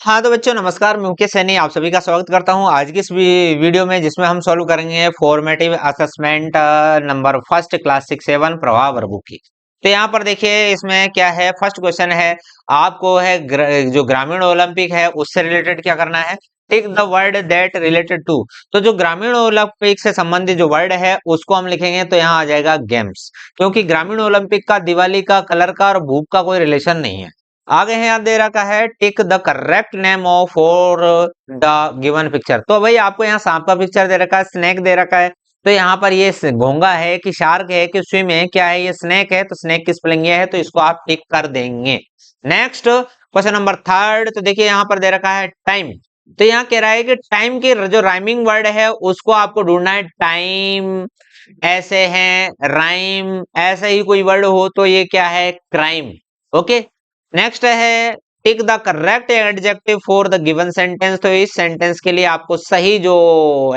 हाँ तो बच्चों नमस्कार, मैं मुकेश सैनी आप सभी का स्वागत करता हूँ आज की इस वीडियो में, जिसमें हम सॉल्व करेंगे formative assessment number first class 6-7 प्रवाह वर्गों की। तो यहाँ पर देखिए इसमें क्या है। फर्स्ट क्वेश्चन है, आपको है जो ग्रामीण ओलंपिक है उससे रिलेटेड क्या करना है। Tick the word that related to. तो जो ग्रामीण ओलंपिक से संबंधित जो वर्ड है उसको हम लिखेंगे, तो यहाँ आ जाएगा गेम्स, क्योंकि ग्रामीण ओलंपिक का दिवाली का कलर का और भूख का कोई रिलेशन नहीं है। आगे है, यहाँ दे रखा है tick the correct name of for the given picture. तो भाई आपको यहाँ सांप का पिक्चर दे रखा है, स्नेक दे रखा है। तो यहाँ पर ये घोंगा है कि शार्क है कि स्विम है, क्या है, ये स्नेक है, तो स्नेक की स्पेलिंग ये है, तो इसको आप टिक कर देंगे। Next question number third. तो देखिए यहाँ पर दे रखा है टाइम। तो यहाँ कह रहा है कि टाइम के जो राइमिंग वर्ड है उसको आपको ढूंढना है। टाइम ऐसे है, राइम ऐसा ही कोई वर्ड हो तो ये क्या है, क्राइम। ओके। नेक्स्ट है tick the correct adjective for the given sentence. तो इस सेंटेंस के लिए आपको सही जो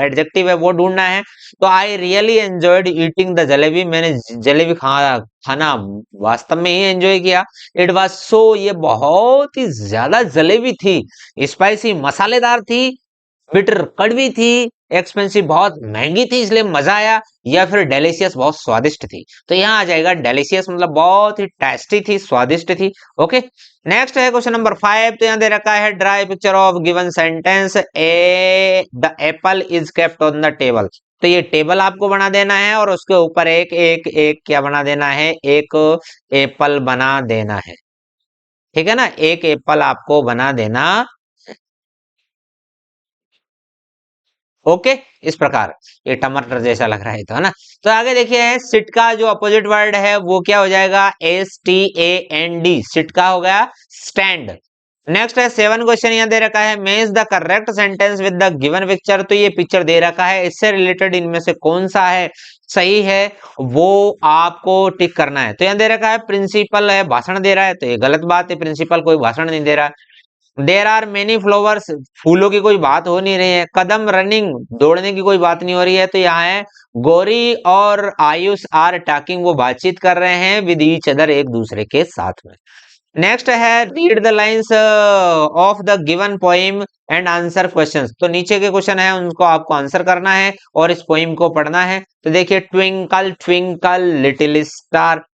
एडजेक्टिव है वो ढूंढना है। तो I really enjoyed eating the jalebi. मैंने जलेबी खाना वास्तव में ही एंजॉय किया। इट वाज सो, ये बहुत ही ज्यादा जलेबी थी। स्पाइसी, मसालेदार थी। बिटर, कड़वी थी। एक्सपेंसिव, बहुत महंगी थी इसलिए मजा आया। या फिर डेलिशियस, बहुत स्वादिष्ट थी। तो यहाँ आ जाएगा डेलिशियस, मतलब बहुत ही टेस्टी थी, स्वादिष्ट थी। ओके। नेक्स्ट है क्वेश्चन नंबर 5। तो यहाँ दे रखा है dry picture of given sentence A the Apple is kept on the table. तो ये टेबल आपको बना देना है और उसके ऊपर एक एक एक क्या बना देना है, एक एप्पल बना देना है। ठीक है ना, एक एप्पल आपको बना देना। ओके। इस प्रकार ये टमाटर जैसा लग रहा है, तो है ना। तो आगे देखिए, सिट का जो अपोजिट वर्ड है वो क्या हो जाएगा, STAND। सिट का हो गया स्टैंड। नेक्स्ट है 7 क्वेश्चन यहाँ दे रखा है, match the correct sentence with the given picture. तो ये पिक्चर दे रखा है, इससे रिलेटेड इनमें से कौन सा है सही है वो आपको टिक करना है। तो यहाँ दे रखा है प्रिंसिपल है, भाषण दे रहा है, तो ये गलत बात है, प्रिंसिपल कोई भाषण नहीं दे रहा। देर आर मेनी फ्लावर्स, फूलों की कोई बात हो नहीं रही है। कदम, रनिंग, दौड़ने की कोई बात नहीं हो रही है। तो यहाँ है गौरी और आयुष आर टॉकिंग, वो बातचीत कर रहे हैं विद ईच अदर, एक दूसरे के साथ में। नेक्स्ट है read the lines of the given poem and answer questions. तो नीचे के क्वेश्चन है उनको आपको आंसर करना है और इस पोइम को पढ़ना है। तो देखिए, twinkle twinkle little star,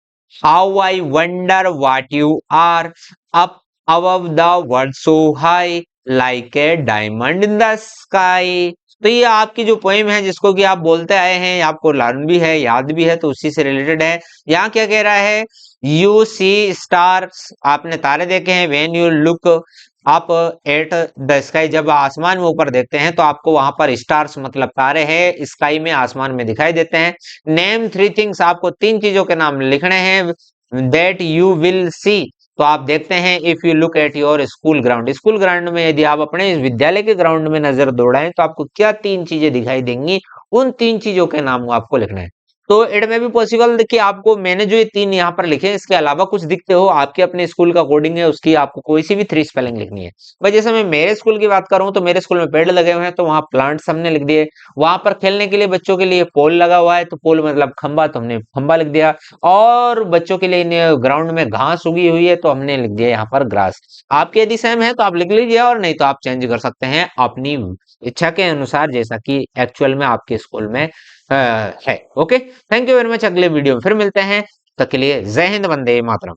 how I wonder what you are, up above the world so high like a diamond in the sky। तो ये आपकी जो पोएम है जिसको कि आप बोलते आए हैं, आपको लर्न भी है, याद भी है, तो उसी से रिलेटेड है। यहाँ क्या कह रहा है, यू सी स्टार्स, आपने तारे देखे हैं। When you look up at the sky, जब आसमान में ऊपर देखते हैं तो आपको वहां पर स्टार्स मतलब तारे हैं, स्काई में, आसमान में दिखाई देते हैं। नेम 3 थिंग्स, आपको 3 चीजों के नाम लिखने हैं। दैट यू विल सी, तो आप देखते हैं if you look at your school ground. School ground में यदि आप अपने विद्यालय के ग्राउंड में नजर दौड़ाएं तो आपको क्या 3 चीजें दिखाई देंगी, उन 3 चीजों के नाम आपको लिखना है। तो इट में भी पॉसिबल कि आपको, मैंने जो ये 3 यहाँ पर लिखे इसके अलावा कुछ दिखते हो, आपके अपने स्कूल का कोडिंग है, उसकी आपको कोई सी भी 3 स्पेलिंग लिखनी है। भाई जैसे मैं मेरे स्कूल की बात करूं तो मेरे स्कूल में पेड़ लगे हुए हैं, तो वहां प्लांट्स हमने लिख दिए। वहां पर खेलने के लिए बच्चों के लिए पोल लगा हुआ है, तो पोल मतलब खंबा, तो हमने खंबा लिख दिया। और बच्चों के लिए ग्राउंड में घास उगी हुई है, तो हमने लिख दिया यहाँ पर ग्रास। आपके यदि सेम है तो आप लिख लीजिए, और नहीं तो आप चेंज कर सकते हैं अपनी इच्छा के अनुसार, जैसा कि एक्चुअल में आपके स्कूल में है। Okay. Thank you very much. अगले वीडियो में फिर मिलते हैं, तब तक के लिए जय हिंद, वंदे मातरम।